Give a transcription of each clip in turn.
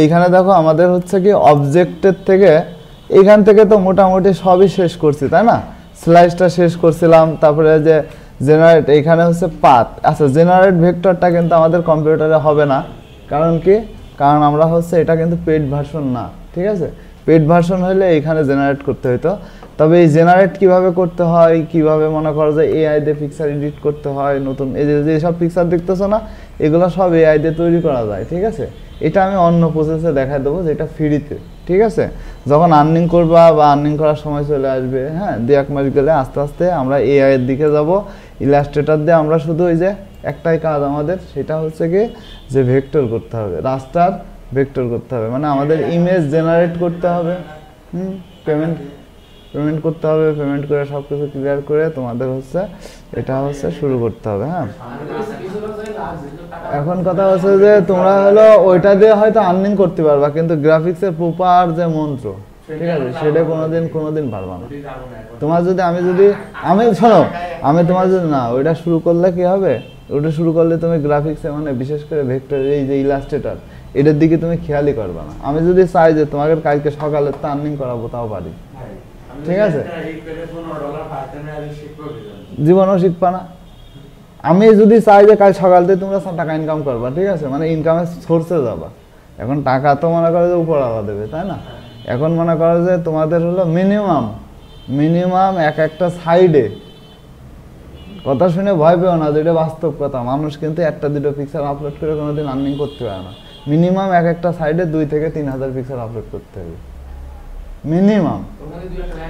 এইখানে দেখো আমাদের হচ্ছে কি অবজেক্টের থেকে এইখান থেকে তো মোটামুটি সবই শেষ করছি, তাই না? স্লাইসটা শেষ করছিলাম, তারপরে যে জেনারেট এইখানে হচ্ছে পাথ। আচ্ছা, জেনারেট ভেক্টরটা কিন্তু আমাদের কম্পিউটারে হবে না, কারণ কি? কারণ আমরা হচ্ছে এটা কিন্তু পেড ভার্সন না, ঠিক আছে? পেড ভার্সন হলে এইখানে জেনারেট করতে হতো। তবে এই জেনারেট কিভাবে করতে হয়, কিভাবে মনে করো যে এআই দিয়ে পিকচার এডিট করতে হয়, নতুন এই যে সব পিকচার দেখতেছো না, এগুলো সব এআই দিয়ে তৈরি করা যায়, ঠিক আছে? এটা আমি অন্য প্রসেসে দেখাই দেবো, যেটা ফ্রিতে, ঠিক আছে? যখন আর্নিং করবা বা আর্নিং করার সময় চলে আসবে, হ্যাঁ, 2-1 মাস গেলে আস্তে আস্তে আমরা এআই এর দিকে যাব। ইলাস্ট্রেটর দিয়ে আমরা শুধু ওই যে একটাই কাজ আমাদের, সেটা হচ্ছে কি যে ভেক্টর করতে হবে, রাস্টার ভেক্টর করতে হবে, মানে আমাদের ইমেজ জেনারেট করতে হবে। পেমেন্ট করতে হবে, পেমেন্ট করে সব কিছু ক্লিয়ার করে তোমাদের হচ্ছে এটা হচ্ছে শুরু করতে হবে। হ্যাঁ, এখন কথা হচ্ছে যে তোমরা হলো ওইটা দিয়ে হয়তো আর্নিং করতে পারবা, কিন্তু গ্রাফিক্সের প্রপার যে মন্ত্র, ঠিক আছে, সেটা কোনোদিন পারবা না। তোমার যদি আমি শোনো, আমি তোমার যদি না ওইটা শুরু করলে কি হবে, ওটা শুরু করলে তুমি গ্রাফিক্সে মানে বিশেষ করে ভেক্টর এই যে ইলাস্ট্রেটর এটার দিকে তুমি খেয়ালই করবা না। আমি যদি চাই যে তোমাকে কালকে সকালে তো আর্নিং করাবো, তাও পারি, ঠিক আছে? জীবনও শিখবা না। আমি যদি চাই যে কাল সকাল থেকে তোমরা টাকা ইনকাম করবা, ঠিক আছে, মানে ইনকামের সোর্সে যাবা। এখন টাকা তো মনে করো যে উপরওয়ালা দেবে, তাই না? এখন মনে করো যে তোমাদের হলো মিনিমাম একটা সাইডে, কথা শুনে ভয় পেও না, যেটা বাস্তব কথা, মানুষ কিন্তু 1-2 পিকচার আপলোড করে কোনোদিন আর্নিং করতে পারে না। মিনিমাম একটা সাইডে 2 থেকে 3,000 পিকচার আপলোড করতে হবে মিনিমাম,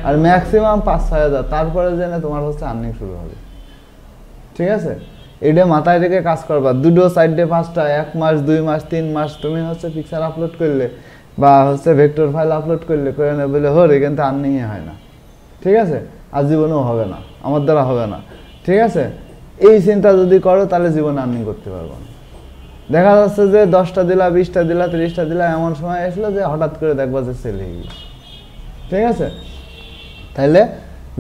আর ম্যাক্সিমাম 5-6 হাজার, তারপরে জেনে তোমার হচ্ছে আর্নিং শুরু হবে, ঠিক আছে? এটা মাথায় রেখে কাজ করবা। 2 সাইডে 5টা, 1 মাস 2 মাস 3 মাস তুমি হচ্ছে পিকচার আপলোড করলে বা হচ্ছে ভেক্টর ফাইল আপলোড করলে করে নেবে বলে হরে, কিন্তু আর্নিংই হয় না, ঠিক আছে? আর জীবনেও হবে না, আমার দ্বারা হবে না, ঠিক আছে? এই চিন্তা যদি করো তাহলে জীবনে আর্নিং করতে পারবো না। দেখা যাচ্ছে যে 10টা দিলা, 20টা দিলা, 30টা দিলা, এমন সময় আসলো যে হঠাৎ করে দেখবা যে সেল হয়ে গেছে, ঠিক আছে? তাইলে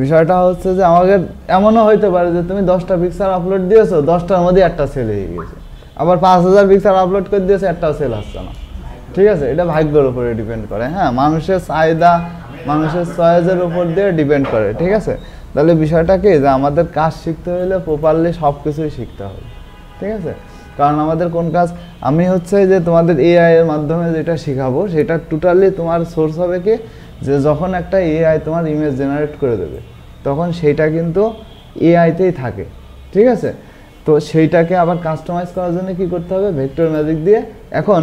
বিষয়টা হচ্ছে যে আমাদের এমনও হইতে পারে যে তুমি 10টা পিকচার আপলোড দিয়েছো, 10টার মধ্যে একটা সেল হয়ে গেছে, আবার 5,000 পিকচার আপলোড করে দিয়েছো, একটাও সেল আসছে না, ঠিক আছে? এটা ভাগ্যের উপরে ডিপেন্ড করে, হ্যাঁ, মানুষের চাহিদা, মানুষের চয়েসের উপর দিয়ে ডিপেন্ড করে, ঠিক আছে? তাহলে বিষয়টা কি যে আমাদের কাজ শিখতে হলে প্রপারলি সব কিছুই শিখতে হবে, ঠিক আছে? কারণ আমাদের কোন কাজ, আমি হচ্ছে যে তোমাদের এআই এর মাধ্যমে যেটা শেখাবো সেটা টোটালি তোমার সোর্স হবে কি, যে যখন একটা এআই তোমার ইমেজ জেনারেট করে দেবে তখন সেইটা কিন্তু এআইতেই থাকে, ঠিক আছে? তো সেইটাকে আবার কাস্টমাইজ করার জন্য কি করতে হবে, ভেক্টর ম্যাজিক দিয়ে। এখন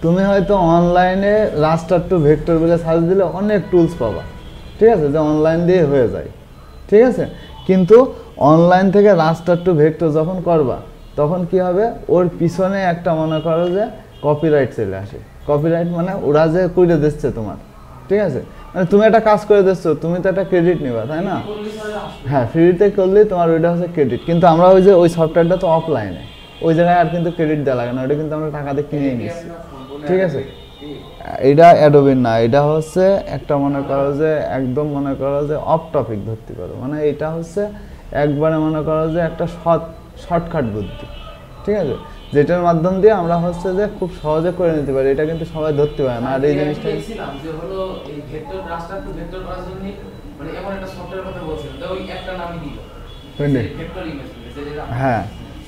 তুমি হয়তো অনলাইনে রাস্টার টু ভেক্টর বলে সার্চ দিলে অনেক টুলস পাবা, ঠিক আছে, যে অনলাইন দিয়ে হয়ে যায়, ঠিক আছে? কিন্তু অনলাইন থেকে রাস্টার টু ভেক্টর যখন করবা তখন কি হবে, ওর পিছনে একটা মনে করো যে কপিরাইট চলে আসে। কপিরাইট মানে ওরা যে করে দিচ্ছে তোমার, ঠিক আছে, মানে তুমি একটা কাজ করে দিচ্ছ, তুমি তো একটা ক্রেডিট নিবা, তাই না? হ্যাঁ, ফ্রিতে করলে তোমার ওইটা হচ্ছে ক্রেডিট, কিন্তু আমরা ওই যে ওই সফটওয়্যারটা তো অফলাইনে, ওই জায়গায় আর কিন্তু ক্রেডিট দেওয়া লাগে না, ওটা কিন্তু আমরা টাকা দিয়ে কিনে নিচ্ছি, ঠিক আছে? এটা অ্যাডোবির না, এটা হচ্ছে একটা মনে করো যে একদম মনে করো যে অফ টপিক ধরতে পারো, মানে এটা হচ্ছে একবারে মনে করো যে একটা শর্টকাট বুদ্ধি, ঠিক আছে, যেটার মাধ্যম দিয়ে আমরা হচ্ছে যে খুব সহজে করে নিতে পারি। এটা কিন্তু সবাই ধরতে পারে না। আর এই জিনিসটা যে হলো এই ভেক্টর রাস্টার টু ভেক্টর করার জন্য মানে এমন একটা সফটওয়্যার কথা বলছিলাম, তো ওই একটা নামই দিল ভেক্টর ইমেজ, হ্যাঁ,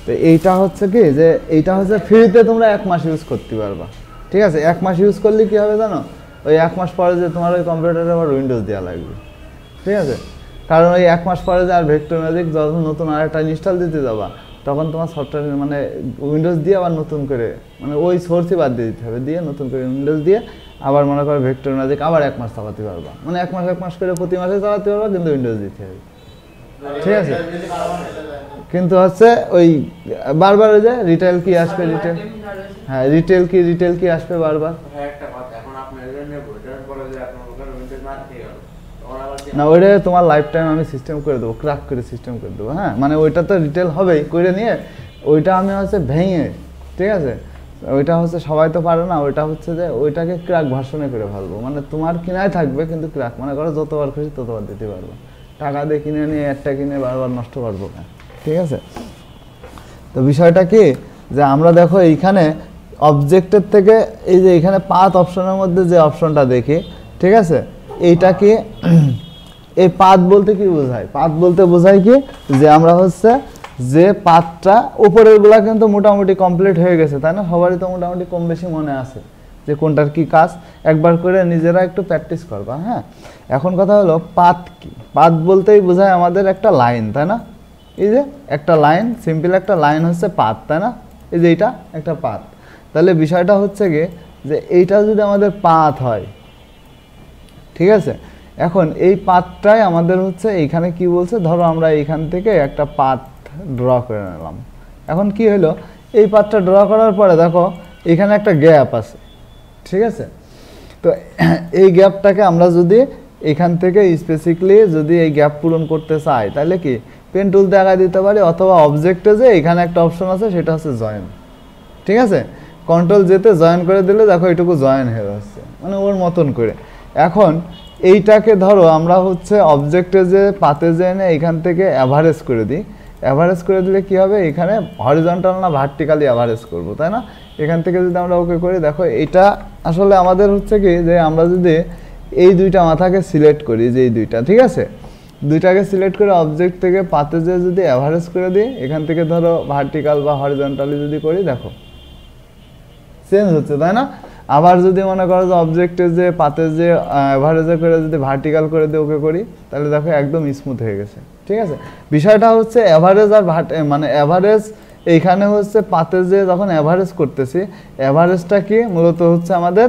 তো এইটা হচ্ছে কি যে এইটা হচ্ছে ফ্রিতে তোমরা 1 মাস ইউজ করতে পারবা, ঠিক আছে? 1 মাস ইউজ করলে কি হবে জানো, ওই 1 মাস পরে যে তোমার ওই কম্পিউটারে আবার উইন্ডোজ দেওয়া লাগবে, ঠিক আছে? কারণ ওই 1 মাস পরে যে আর ভেক্টর ম্যাজিক যখন নতুন আরেকটা ইনস্টল দিতে যাবা তখন তোমার সফটওয়্যার মানে উইন্ডোজ দিয়ে আবার নতুন করে মানে ওই সোর্সই বাদ দিয়ে দিতে হবে, দিয়ে নতুন করে উইন্ডোজ দিয়ে আবার মনে করো ভেক্টর ম্যাজিক আবার 1 মাস চালাতে পারবা, মানে 1 মাস করে প্রতি মাসে চালাতে পারবা, কিন্তু উইন্ডোজ দিতে হবে, ঠিক আছে? কিন্তু হচ্ছে ওই বারবার ওই যে রিটেল কি আসবে, হ্যাঁ রিটেল কি আসবে বারবার, না ওইটা তোমার লাইফ টাইম আমি সিস্টেম করে দেবো, ক্র্যাক করে সিস্টেম করে দেবো, হ্যাঁ, মানে ওইটা তো রিটেল হবেই, করে নিয়ে ওইটা আমি হচ্ছে ভেঙে, ঠিক আছে, ওইটা হচ্ছে সবাই তো পারে না, ওইটা হচ্ছে যে ওইটাকে ক্র্যাক ভার্সনে করে ফেলবো, মানে তোমার কিনাই থাকবে কিন্তু ক্র্যাক, মনে করো যতবার খুশি ততবার দিতে পারবো, টাকা দিয়ে কিনে নিয়ে একটা কিনে বারবার নষ্ট করবো না, ঠিক আছে? তো বিষয়টা কি যে আমরা দেখো এইখানে অবজেক্টের থেকে এই যে এখানে পাথ অপশনের মধ্যে যে অপশনটা দেখি, ঠিক আছে, এইটা কি এই পাথ বলতে কি বোঝায়? পাথ বলতে বোঝায় কি যে আমরা হচ্ছে যে পাথটা উপরের গুলা কিন্তু মোটামুটি কমপ্লিট হয়ে গেছে, তাই না? সবারই তো মোটামুটি কম বেশি মনে আছে যে কোনটার কি কাজ, একবার করে নিজেরা একটু প্র্যাকটিস করবা। হ্যাঁ, এখন কথা হলো পাথ কি? পাথ বলতেই বোঝায় আমাদের একটা লাইন, তাই না? এই যে একটা লাইন, সিম্পল একটা লাইন হচ্ছে পাথ, তাই না? এই যে এইটা একটা পাথ। তাহলে বিষয়টা হচ্ছে গিয়ে যে এইটা যদি আমাদের পাথ হয়, ঠিক আছে, এখন এই পাথটাই আমাদের হচ্ছে এইখানে কি বলছে, ধরো আমরা এইখান থেকে একটা পাথ ড্র করে নিলাম। এখন কি হলো, এই পাথটা ড্র করার পরে দেখো এখানে একটা গ্যাপ আছে, ঠিক আছে। তো এই গ্যাপটাকে আমরা যদি এখান থেকে স্পেসিফিকলি যদি এই গ্যাপ পূরণ করতে চাই, তাহলে কি পেন টুল দিয়ে আগায় দিতে পারি, অথবা অবজেক্টে যে এখানে একটা অপশন আছে সেটা হচ্ছে জয়েন, ঠিক আছে। কন্ট্রোল যেতে জয়েন করে দিলে দেখো এটুকু জয়েন হয়ে যাচ্ছে, মানে ওর মতন করে। এখন এইটাকে ধরো আমরা হচ্ছে অবজেক্টে যে পাতে যে এনে এখান থেকে অ্যাভারেজ করে দিই। অ্যাভারেজ করে দিলে কি হবে, এখানে হরিজন্টাল না ভার্টিক্যালি অ্যাভারেজ করব, তাই না? এখান থেকে যদি আমরা ওকে করি, দেখো এটা আসলে আমাদের হচ্ছে কি যে আমরা যদি এই দুইটা মাথাকে সিলেক্ট করি, যে এই দুইটা, ঠিক আছে, দুইটাকে সিলেক্ট করে অবজেক্ট থেকে পাতে যে যদি অ্যাভারেজ করে দিই, এখান থেকে ধরো ভার্টিক্যাল বা হরিজন্টালি যদি করি, দেখো চেঞ্জ হচ্ছে, তাই না? আবার যদি মনে করো যে অবজেক্টে যে পাতে যে অ্যাভারেজে করে যদি ভার্টিক্যাল করে দিয়ে ওকে করি, তাহলে দেখো একদম স্মুথ হয়ে গেছে, ঠিক আছে। বিষয়টা হচ্ছে অ্যাভারেজ আর মানে অ্যাভারেজ এইখানে হচ্ছে পাতে যে যখন অ্যাভারেজ করতেছি, অ্যাভারেজটা কি মূলত হচ্ছে আমাদের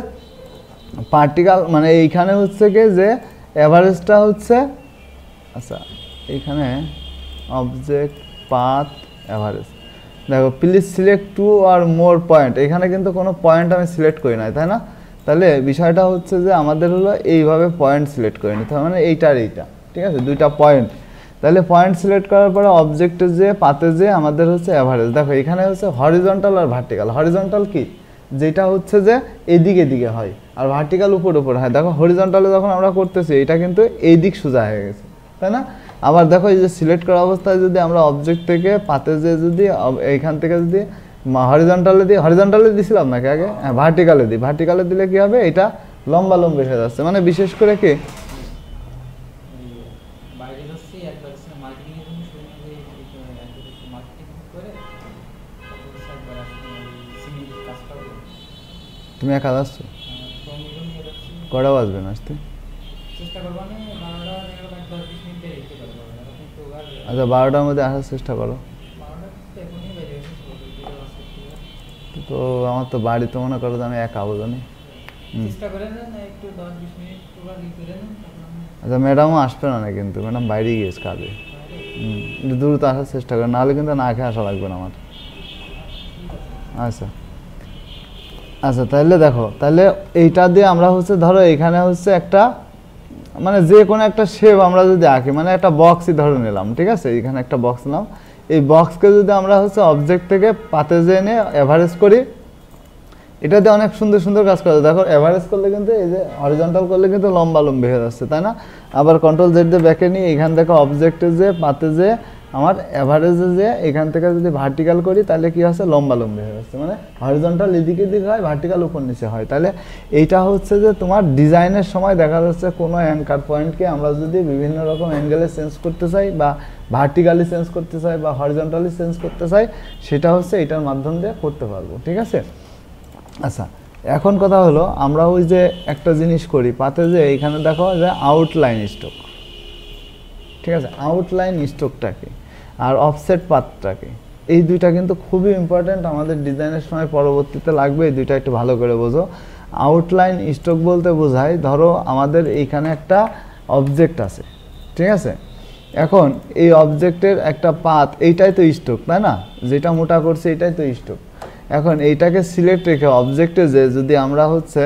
পার্টিক্যাল, মানে এইখানে হচ্ছে কি যে অ্যাভারেজটা হচ্ছে, আচ্ছা এইখানে অবজেক্ট পাথ অ্যাভারেজ, দেখো please select 2 or more point, এখানে কিন্তু কোনো পয়েন্ট আমি সিলেক্ট করি নাই, তাই না? তাহলে বিষয়টা হচ্ছে যে আমাদের হলো এইভাবে পয়েন্ট সিলেক্ট করে নিতে হবে, মানে এইটা আর এইটা, ঠিক আছে, দুইটা পয়েন্ট। তাহলে পয়েন্ট সিলেক্ট করার পরে অবজেক্টের যে পাতে যে আমাদের হচ্ছে অ্যাভারেজ, দেখো এখানে হচ্ছে হরিজন্টাল আর ভার্টিক্যাল। হরিজন্টাল কি, যেটা হচ্ছে যে এদিকে দিকে হয়, আর ভার্টিক্যাল উপর উপর হয়। দেখো হরিজন্টালে যখন আমরা করতেছি এটা কিন্তু এই দিক সোজা হয়ে গেছে, তাই না? আবার দেখো এই যে সিলেক্ট করা অবস্থায় যদি আমরা অবজেক্ট থেকে পাতে যে যদি এইখান থেকে যদি হরিজন্টালে দিছিলাম নাকি আগে, হ্যাঁ ভার্টিক্যালে দিই, ভার্টিক্যালে দিলে কি হবে, এটা লম্বা লম্বি হয়ে যাচ্ছে। মানে বিশেষ করে কি তুমি একা যাচ্ছ, কটা বাজবে না আসতে? আচ্ছা 12টার মধ্যে আসার চেষ্টা করো। তো আমার তো বাড়ি তো মনে করো আমি একা বোঝানি। আচ্ছা ম্যাডামও আসবে না কিন্তু, ম্যাডাম বাইরে গিয়েছে কাজে। দ্রুত আসার চেষ্টা করে, নাহলে কিন্তু না খেয়ে আসা লাগবে না আমার। আচ্ছা আচ্ছা, তাহলে দেখো, তাহলে এইটা দিয়ে আমরা হচ্ছে ধরো এখানে হচ্ছে একটা মানে যে কোনো একটা শেপ আমরা যদি আঁকি, মানে একটা বক্সই ধরে নিলাম, ঠিক আছে, এখানে একটা বক্স নিলাম। এই বক্সকে যদি আমরা হচ্ছে অবজেক্ট থেকে পাতে যে এনে অ্যাভারেজ করি, এটাতে অনেক সুন্দর সুন্দর কাজ করে। দেখো অ্যাভারেজ করলে কিন্তু এই যে হরিজন্টাল করলে কিন্তু লম্বা লম্বি হয়ে যাচ্ছে, তাই না? আবার কন্ট্রোল জেড দিয়ে ব্যাকে নিয়ে এখান থেকে অবজেক্টে যে পাতে যে আমার অ্যাভারেজে যে এখান থেকে যদি ভার্টিক্যাল করি, তাহলে কি হচ্ছে, লম্বা লম্বি হয়ে যাচ্ছে। মানে হরিজন্টাল এদিকে দিকে হয়, ভার্টিক্যাল উপর নিচে হয়। তাহলে এইটা হচ্ছে যে তোমার ডিজাইনের সময় দেখা যাচ্ছে কোনো অ্যাঙ্কার পয়েন্টকে আমরা যদি বিভিন্ন রকম অ্যাঙ্গেলে চেঞ্জ করতে চাই, বা ভার্টিক্যালি চেঞ্জ করতে চাই, বা হরিজন্টালি চেঞ্জ করতে চাই, সেটা হচ্ছে এটার মাধ্যম দিয়ে করতে পারবো, ঠিক আছে। আচ্ছা এখন কথা হলো, আমরা ওই যে একটা জিনিস করি পাতে যে এইখানে দেখো যে আউটলাইন স্ট্রোক, ঠিক আছে, আউটলাইন স্ট্রোকটাকে আর অফসেট পাথটাকে, এই দুইটা কিন্তু খুবই ইম্পর্ট্যান্ট আমাদের ডিজাইনের সময় পরবর্তীতে লাগবে। এই দুইটা একটু ভালো করে বোঝো। আউটলাইন স্ট্রোক বলতে বোঝায় ধরো আমাদের এইখানে একটা অবজেক্ট আছে, ঠিক আছে, এখন এই অবজেক্টের একটা পাথ, এইটাই তো স্ট্রোক, তাই না? যেটা মোটা করছে এটাই তো স্ট্রোক। এখন এইটাকে সিলেক্ট রেখে অবজেক্টে যে যদি আমরা হচ্ছে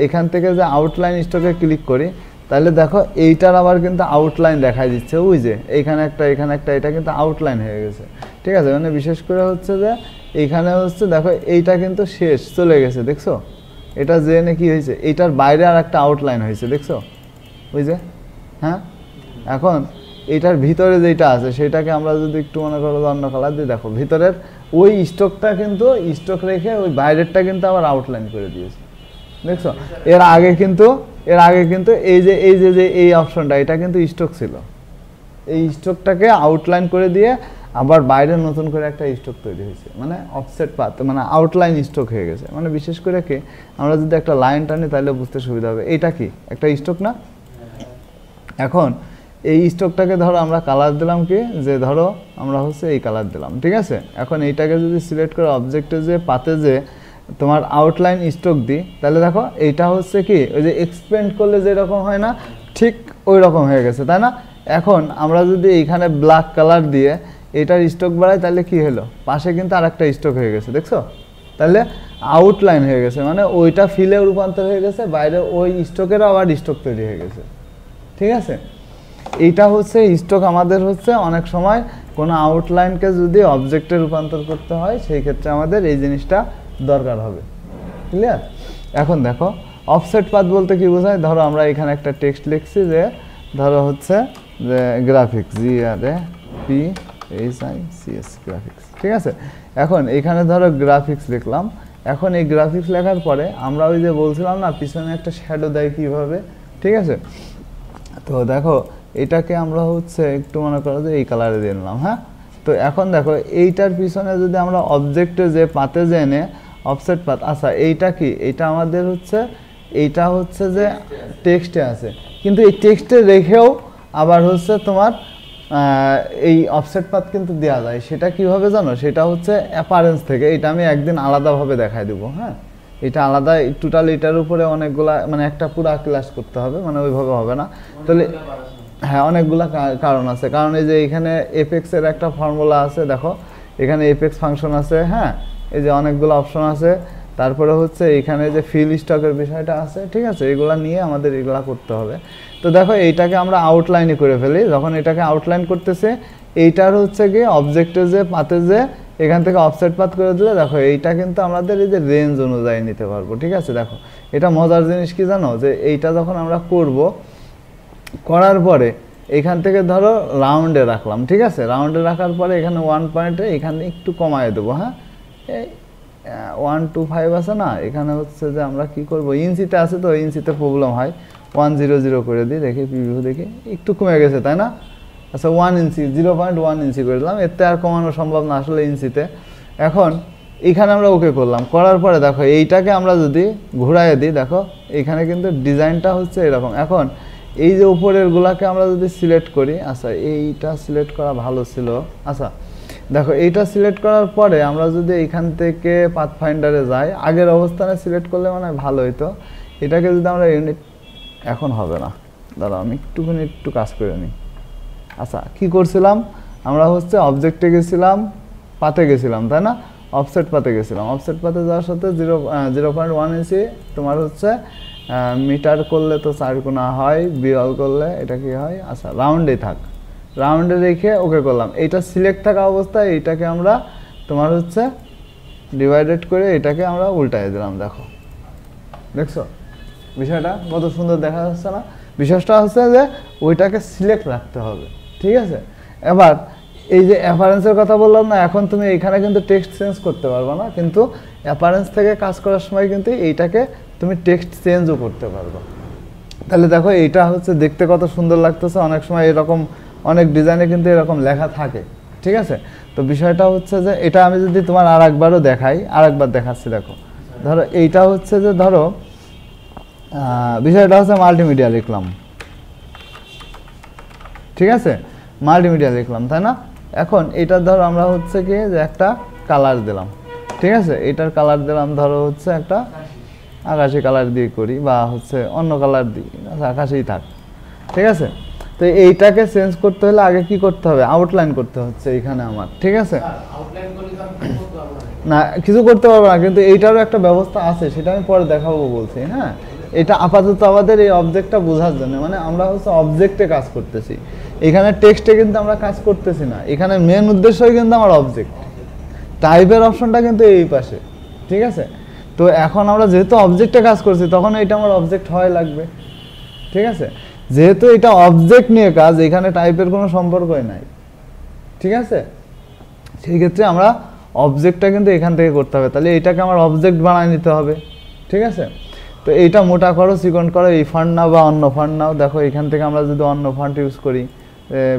এখান থেকে যে আউটলাইন স্ট্রোকে ক্লিক করি, তাহলে দেখো এইটার আবার কিন্তু আউটলাইন দেখাই দিচ্ছে, ওই যে এইখানে একটা এখানে একটা, এটা কিন্তু আউটলাইন হয়ে গেছে, ঠিক আছে। মানে বিশেষ করে হচ্ছে যে এইখানে হচ্ছে দেখো এইটা কিন্তু শেষ চলে গেছে, দেখছো এটা জেনে কি হয়েছে, এইটার বাইরে আর একটা আউটলাইন হয়েছে, দেখছো ওই যে, হ্যাঁ। এখন এটার ভিতরে যেটা আছে সেটাকে আমরা যদি একটু মনে করো অন্য কালার দিয়ে, দেখো ভিতরের ওই স্টকটা কিন্তু স্টক রেখে ওই বাইরেরটা কিন্তু আবার আউটলাইন করে দিয়েছে, দেখছো? এর আগে কিন্তু এই অপশনটা এটা কিন্তু স্টক ছিল, এই স্টকটাকে আউটলাইন করে দিয়ে আবার বাইরে নতুন করে একটা স্টক তৈরি হয়েছে, মানে অফসেট পাত, মানে আউটলাইন স্টক হয়ে গেছে। মানে বিশেষ করে কি আমরা যদি একটা লাইন টানি তাহলে বুঝতে সুবিধা হবে এটা কি একটা স্টক না। এখন এই স্টকটাকে ধরো আমরা কালার দিলাম কি, যে ধরো আমরা হচ্ছে এই কালার দিলাম, ঠিক আছে? এখন এইটাকে যদি সিলেক্ট করে অবজেক্টে যে পাতে যে তোমার আউটলাইন স্টক দিই, তাহলে দেখো এইটা হচ্ছে কি ওই যে এক্সপেন্ড করলে যেরকম হয় না, ঠিক ওই রকম হয়ে গেছে, তাই না? এখন আমরা যদি এইখানে ব্ল্যাক কালার দিয়ে এটার স্টক বাড়াই তাহলে কি হলো, পাশে কিন্তু আর একটা স্টক হয়ে গেছে, দেখছো? তাহলে আউটলাইন হয়ে গেছে, মানে ওইটা ফিলে রূপান্তর হয়ে গেছে, বাইরে ওই স্টকেরও আবার স্টক তৈরি হয়ে গেছে, ঠিক আছে? এইটা হচ্ছে স্টক আমাদের হচ্ছে অনেক সময় কোনো আউটলাইনকে যদি অবজেক্টে রূপান্তর করতে হয় সেই ক্ষেত্রে আমাদের এই জিনিসটা দরকার হবে, ক্লিয়ার? এখন দেখো অফসেট পাথ বলতে কি বোঝায়, ধরো আমরা এখানে একটা টেক্সট লিখছি যে ধরো হচ্ছে যে গ্রাফিক্স, GRAPHICS গ্রাফিক্স, ঠিক আছে? এখন এখানে ধরো গ্রাফিক্স লিখলাম। এখন এই গ্রাফিক্স লেখার পরে আমরা ওই যে বলছিলাম না পিছনে একটা শ্যাডো দেয় কীভাবে, ঠিক আছে? তো দেখো এটাকে আমরা হচ্ছে একটু মনে করো যে এই কালারে দিয়ে নিলাম, হ্যাঁ? তো এখন দেখো এইটার পিছনে যদি আমরা অবজেক্টে যে পাতে যে এনে অফসেট পাত, আচ্ছা এইটা কি, এইটা আমাদের হচ্ছে এইটা হচ্ছে যে টেক্সটে আছে, কিন্তু এই টেক্সটে রেখেও আবার হচ্ছে তোমার এই অফসেট পাথ কিন্তু দেওয়া যায়। সেটা কিভাবে জানো, সেটা হচ্ছে অ্যাপারেন্স থেকে, এটা আমি একদিন আলাদাভাবে দেখাই দেবো, হ্যাঁ? এটা আলাদা টোটাল, এটার উপরে অনেকগুলা মানে একটা পুরা ক্লাস করতে হবে, মানে ওইভাবে হবে না। তাহলে হ্যাঁ অনেকগুলা কারণ আছে, কারণ এই যে এখানে এপেক্সের একটা ফর্মুলা আছে, দেখো এখানে এপেক্স ফাংশন আছে, হ্যাঁ? এই যে অনেকগুলো অপশন আছে, তারপরে হচ্ছে এখানে যে ফিল স্টকের বিষয়টা আছে, ঠিক আছে? এগুলা নিয়ে আমাদের এগুলা করতে হবে। তো দেখো এইটাকে আমরা আউটলাইনে করে ফেলি, যখন এটাকে আউটলাইন করতেছে এইটার হচ্ছে গিয়ে অবজেক্টের যে পাতে যে এখান থেকে অফসেট পাথ করে দিলে দেখো এইটা কিন্তু আমাদের এই যে রেঞ্জ অনুযায়ী নিতে পারবো, ঠিক আছে? দেখো এটা মজার জিনিস কি জানো, যে এইটা যখন আমরা করব, করার পরে এখান থেকে ধরো রাউন্ডে রাখলাম, ঠিক আছে? রাউন্ডে রাখার পরে এখানে 1 পয়েন্টে এখানে একটু কমায় দেবো, হ্যাঁ? এই 125 আছে না, এখানে হচ্ছে যে আমরা কি করব, ইঞ্চিতে আছে তো ইঞ্চিতে প্রবলেম হয়, 100 করে দিই, দেখি প্রিভিউ দেখি একটু কমে গেছে, তাই না? আচ্ছা 1 ইঞ্চি 0.1 ইঞ্চি করে দিলাম, এতে আর কমানো সম্ভব না আসলে ইঞ্চিতে। এখন এখানে আমরা ওকে করলাম, করার পরে দেখো এইটাকে আমরা যদি ঘুরাইয়ে দিই, দেখো এখানে কিন্তু ডিজাইনটা হচ্ছে এরকম। এখন এই যে উপরের গুলাকে আমরা যদি সিলেক্ট করি, আচ্ছা এইটা সিলেক্ট করা ভালো ছিল, আচ্ছা দেখো এইটা সিলেক্ট করার পরে আমরা যদি এইখান থেকে পাথফাইন্ডারে যাই, আগের অবস্থানে সিলেক্ট করলে মানে ভালো হইতো। এটাকে যদি আমরা ইউনিট, এখন হবে না, দাঁড়াও আমি একটু কাজ করে নিই। আচ্ছা কি করছিলাম আমরা, হচ্ছে অবজেক্টে গেছিলাম, পাতে গেছিলাম, তাই না? অফসেট পাতে গেছিলাম, অফসেট পাতে যাওয়ার সাথে 0.1 ইঞ্চি তোমার হচ্ছে মিটার করলে তো 4 গুণা হয়, বিয়াল করলে এটা কি হয়, আচ্ছা রাউন্ডে থাক, রাউন্ডে রেখে ওকে করলাম। এইটা সিলেক্ট থাকা অবস্থায় এইটাকে আমরা তোমার হচ্ছে ডিভাইডেড করে এটাকে আমরা উল্টায় দিলাম, দেখো দেখছো বিষয়টা কত সুন্দর দেখা যাচ্ছে না? বিষয়টা হচ্ছে যে ওইটাকে সিলেক্ট রাখতে হবে, ঠিক আছে? এবার এই যে অ্যাপারেন্সের কথা বললাম না, এখন তুমি এখানে কিন্তু টেক্সট চেঞ্জ করতে পারবে না, কিন্তু অ্যাপারেন্স থেকে কাজ করার সময় কিন্তু এইটাকে তুমি টেক্সট চেঞ্জও করতে পারবে। তাহলে দেখো এইটা হচ্ছে দেখতে কত সুন্দর লাগতেছে, অনেক সময় এরকম অনেক ডিজাইনে কিন্তু এরকম লেখা থাকে, ঠিক আছে? তো বিষয়টা হচ্ছে যে এটা আমি যদি তোমার আরেকবারও দেখাই, আরেকবার দেখাচ্ছি, দেখো ধরো এইটা হচ্ছে যে ধরো বিষয়টা হচ্ছে মাল্টিমিডিয়া লিখলাম, ঠিক আছে? মাল্টিমিডিয়া লিখলাম, তাই না? এখন এটা ধরো আমরা হচ্ছে কি যে একটা কালার দিলাম, ঠিক আছে? এটার কালার দিলাম ধরো হচ্ছে একটা আকাশি কালার দিয়ে করি, বা হচ্ছে অন্য কালার দিই, আকাশেই থাক, ঠিক আছে? তো এইটাকে চেঞ্জ করতে হলে আগে কি করতে হবে, আউটলাইন করতে হচ্ছে এখানে আমার, ঠিক আছে? না কিছু করতে পারবো না, কিন্তু এইটারও একটা ব্যবস্থা আছে, সেটা আমি পরে দেখাবো বলছি, হ্যাঁ? এটা আপাতত আমাদের এই অবজেক্টটা বোঝার জন্য, মানে আমরা হচ্ছে অবজেক্টে কাজ করতেছি, এখানে টেক্সটে কিন্তু আমরা কাজ করতেছি না, এখানে মেন উদ্দেশ্যই কিন্তু আমার অবজেক্ট, টাইপের অপশনটা কিন্তু এই পাশে, ঠিক আছে? তো এখন আমরা যেহেতু অবজেক্টে কাজ করছি তখন এটা আমার অবজেক্ট হয় লাগবে, ঠিক আছে? যেহেতু এটা অবজেক্ট নিয়ে কাজ, এখানে টাইপের কোনো সম্পর্কই নাই, ঠিক আছে? সেই ক্ষেত্রে আমরা অবজেক্টটা কিন্তু এখান থেকে করতে হবে, তাহলে এটাকে আমার অবজেক্ট বানায় নিতে হবে, ঠিক আছে। তো এইটা মোটা করো, চিকন করো, এই ফান্ড নাও বা অন্য ফান্ড নাও। দেখো এখান থেকে আমরা যদি অন্য ফান্ড ইউজ করি,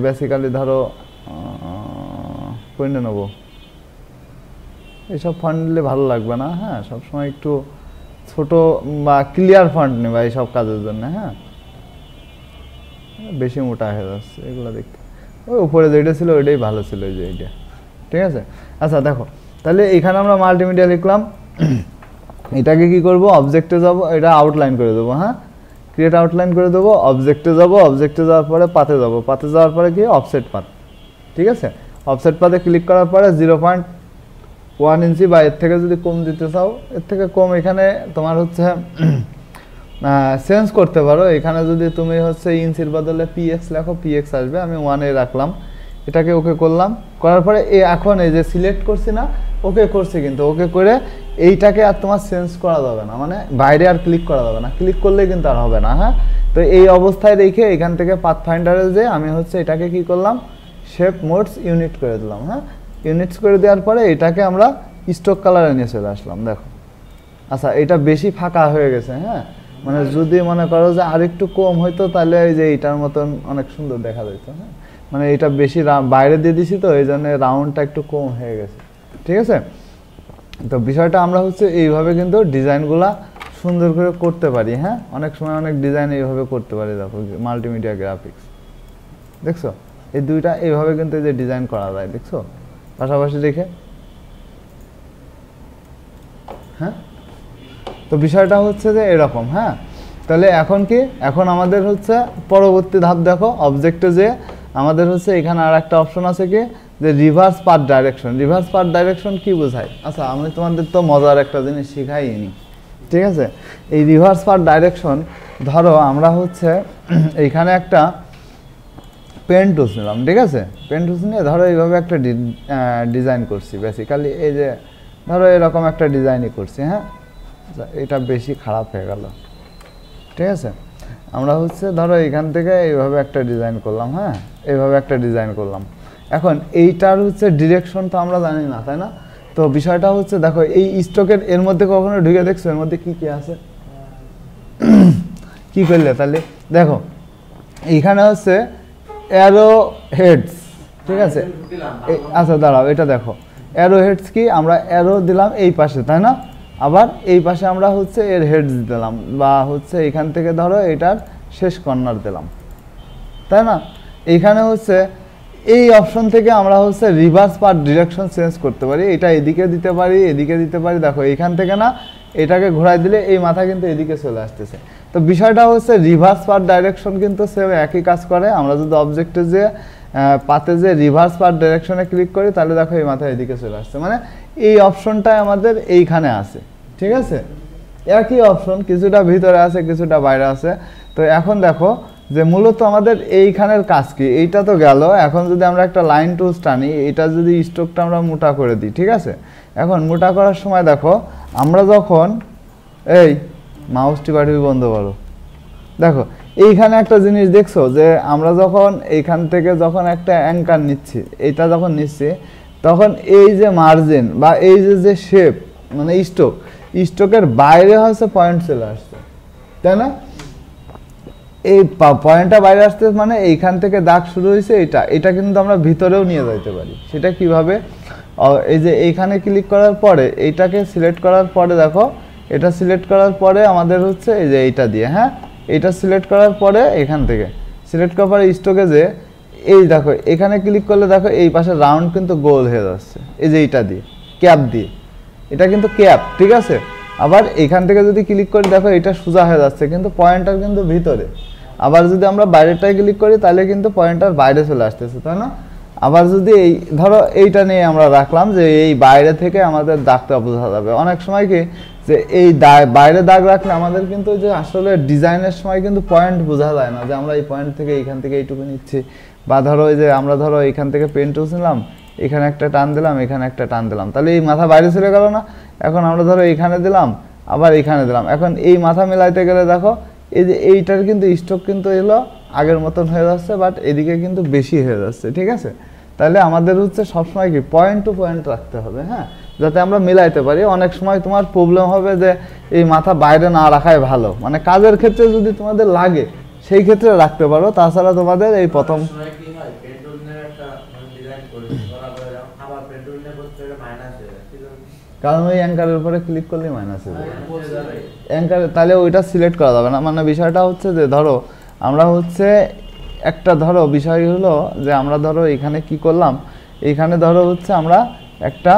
বেসিক্যালি ধরো কোনটা নেবো, এইসব ফান্ড নিলে ভালো লাগবে না, হ্যাঁ, সবসময় একটু ছোট বা ক্লিয়ার ফান্ড নেবা এইসব কাজের জন্য, হ্যাঁ। বেশি মোটা হয়ে যাচ্ছে এগুলো দেখতে, ওই উপরে যেটা ছিল ওইটাই ভালো ছিল, এই যে এইটা, ঠিক আছে। আচ্ছা দেখো, তাহলে এখানে আমরা মাল্টিমিডিয়া লিখলাম, এটাকে কি করব, অবজেক্টে যাব, এটা আউটলাইন করে দেবো, হ্যাঁ, ক্রিয়েট আউটলাইন করে দেবো, অবজেক্টে যাব, অবজেক্টে যাওয়ার পরে পাতে যাব, পাতে যাওয়ার পরে কি অফসেট পাত, ঠিক আছে। অফসেট পাতে ক্লিক করার পরে 0.1 ইঞ্চি বা এর থেকে যদি কম দিতে চাও, এর থেকে কম এখানে তোমার হচ্ছে চেঞ্জ করতে পারো। এখানে যদি তুমি হচ্ছে ইঞ্চির বদলে পিএক্স লেখো, পিএক্স আসবে, আমি 1 রাখলাম, এটাকে ওকে করলাম, করার পরে এখন এই যে সিলেক্ট করছি না, ওকে করছি, কিন্তু ওকে করে এইটাকে আর তোমার চেঞ্জ করা যাবে না, মানে বাইরে আর ক্লিক করা যাবে না, ক্লিক করলে কিন্তু আর হবে না, হ্যাঁ। তো এই অবস্থায় রেখে এখান থেকে পাথফাইন্ডারে যে আমি হচ্ছে এটাকে কি করলাম, শেপ মোডস ইউনিট করে দিলাম, হ্যাঁ। ইউনিটস করে দেওয়ার পরে এটাকে আমরা স্টক কালারে নিয়ে চলে আসলাম, দেখো। আচ্ছা, এটা বেশি ফাঁকা হয়ে গেছে, হ্যাঁ, মানে যদি মনে করো যে আরেকটু কম হইতো তাহলে এই যে এইটার মতন অনেক সুন্দর দেখা যেত, হ্যাঁ, মানে এটা বেশি বাইরে দিয়ে দিছি তো এই জন্য রাউন্ডটা একটু কম হয়ে গেছে, ঠিক আছে। তো বিষয়টা আমরা হচ্ছে এইভাবে কিন্তু ডিজাইনগুলা সুন্দর করে করতে পারি, হ্যাঁ, অনেক সময় অনেক ডিজাইন এইভাবে করতে পারি। দেখো মাল্টিমিডিয়া গ্রাফিক্স, দেখছো এই দুইটা এইভাবে কিন্তু এই যে ডিজাইন করা যায়, দেখছো পাশাপাশি দেখে, হ্যাঁ। তো বিষয়টা হচ্ছে যে এরকম, হ্যাঁ। তাহলে এখন কি, এখন আমাদের হচ্ছে পরবর্তী ধাপ, দেখো অবজেক্টে যে আমাদের হচ্ছে এখানে আর একটা অপশন আছে কি, যে reverse path direction. Reverse path direction কি বোঝায়? আচ্ছা, আমি তোমাদের তো মজার একটা জিনিস শিখাইনি, ঠিক আছে। এই রিভার্স পাথ ডাইরেকশন, ধরো আমরা হচ্ছে এইখানে একটা পেন টুলস নিলাম, ঠিক আছে। পেন টুলস নিয়ে ধরো এইভাবে একটা ডিজাইন করছি, বেসিক্যালি এই যে ধরো এরকম একটা ডিজাইনই করছি, হ্যাঁ। এটা বেশি খারাপ হয়ে গেল, ঠিক আছে। আমরা হচ্ছে ধরো এখান থেকে এইভাবে একটা ডিজাইন করলাম, হ্যাঁ, এইভাবে একটা ডিজাইন করলাম। এখন এইটার হচ্ছে ডিরেকশন তো আমরা জানি না, তাই না? তো বিষয়টা হচ্ছে দেখো এই স্টকের এর মধ্যে কখনো ঢুকে দেখছো এর মধ্যে কি কি আছে? কি করলে তাহলে দেখো এইখানে হচ্ছে অ্যারো হেডস, ঠিক আছে। আচ্ছা দাঁড়াও, এটা দেখো অ্যারো হেডস কি, আমরা অ্যারো দিলাম এই পাশে, তাই না? আবার এই পাশে আমরা হচ্ছে এর হেডস দিলাম, বা হচ্ছে এখান থেকে ধরো এটার শেষ কর্নার দিলাম, তাই না? এইখানে হচ্ছে এই অপশন থেকে আমরা হচ্ছে রিভার্স পাথ ডিরেকশন চেঞ্জ করতে পারি, এটা এদিকে দিতে পারি, এদিকে দিতে পারি। দেখো এইখান থেকে না এটাকে ঘোরাই দিলে এই মাথা কিন্তু এদিকে চলে আসতেছে। তো বিষয়টা হচ্ছে রিভার্স পাথ ডাইরেকশন কিন্তু সেম একই কাজ করে। আমরা যদি অবজেক্টে যে পাতে যে রিভার্স পাথ ডাইরেকশনে ক্লিক করি তাহলে দেখো এই মাথা এদিকে চলে আসছে, মানে এই অপশনটাই আমাদের এইখানে আছে, ঠিক আছে। একই অপশন, কিছুটা ভিতরে আছে কিছুটা বাইরে আছে। তো এখন দেখো যে মূলত আমাদের এইখানের কাজ কি, এইটা তো গেল। এখন যদি আমরা একটা লাইন টুলস টানি, এটা যদি স্ট্রোকটা আমরা মোটা করে দিই, ঠিক আছে। এখন মোটা করার সময় দেখো আমরা যখন এই মাউসটি বাটবি বন্ধ করো, দেখো এইখানে একটা জিনিস দেখছো যে আমরা যখন এইখান থেকে যখন একটা অ্যাঙ্কার নিচ্ছি, এটা যখন নিচ্ছি তখন এই যে মার্জিন বা এই যে শেপ মানে স্ট্রোকের বাইরে হচ্ছে পয়েন্ট চলে আসছে, তাই না? এই পয়েন্টটা বাইরে আসতে মানে এইখান থেকে দাগ শুরু হয়েছে, এটা কিন্তু আমরা ভিতরেও নিয়ে যাইতে পারি। সেটা কিভাবে? এই যে এইখানে ক্লিক করার পরে এইটাকে সিলেক্ট করার পরে দেখো এটা সিলেক্ট করার পরে আমাদের হচ্ছে এই যে এইটা দিয়ে, হ্যাঁ, এটা সিলেক্ট করার পরে এখান থেকে সিলেক্ট করার পরে স্ট্রোকে যে এই দেখো এখানে ক্লিক করলে দেখো এই পাশে রাউন্ড কিন্তু গোল হয়ে যাচ্ছে, এই যে এইটা দিয়ে ক্যাপ দিয়ে, এটা কিন্তু ক্যাপ, ঠিক আছে। আবার এখান থেকে যদি ক্লিক করি দেখো এটা সোজা হয়ে যাচ্ছে, কিন্তু পয়েন্টার কিন্তু ভিতরে। আবার যদি আমরা বাইরেটায় ক্লিক করি তাহলে কিন্তু পয়েন্টার বাইরে চলে আসতেছে, তাই না? আবার যদি এই ধরো এইটা নিয়ে আমরা রাখলাম যে এই বাইরে থেকে আমাদের দাগটা বোঝা যাবে। অনেক সময় কি যে এই বাইরে দাগ রাখলে আমাদের কিন্তু যে আসলে ডিজাইনের সময় কিন্তু পয়েন্ট বোঝা যায় না, যে আমরা এই পয়েন্ট থেকে এইখান থেকে এইটুকু নিচ্ছি। বা ধরো এই যে আমরা ধরো এইখান থেকে পেন টুলস নিলাম, এখানে একটা টান দিলাম, এখানে একটা টান দিলাম, তাহলে এই মাথা বাইরে চলে গেল না? এখন আমরা ধরো এইখানে দিলাম আবার এইখানে দিলাম, এখন এই মাথা মেলাইতে গেলে দেখো এই যে এইটার কিন্তু স্ট্রোক কিন্তু এলো আগের মতন হয়ে যাচ্ছে, বাট এদিকে কিন্তু বেশি হয়ে যাচ্ছে, ঠিক আছে। তাহলে আমাদের হচ্ছে সবসময় কি পয়েন্ট টু পয়েন্ট রাখতে হবে, হ্যাঁ, যাতে আমরা মিলাইতে পারি। অনেক সময় তোমার প্রবলেম হবে যে এই মাথা বাইরে না রাখাই ভালো, মানে কাজের ক্ষেত্রে যদি তোমাদের লাগে সেই ক্ষেত্রে রাখতে পারো, তাছাড়া তোমাদের এই প্রথম কারণ ওই অ্যাঙ্কারের উপরে ক্লিক করলে মাইনাস হয়ে যাবে অ্যাঙ্কার, তাহলে ওইটা সিলেক্ট করা যাবে না। মানে বিষয়টা হচ্ছে যে ধরো আমরা হচ্ছে একটা ধরো বিষয় হলো যে আমরা ধরো এখানে কি করলাম, এইখানে ধরো হচ্ছে আমরা একটা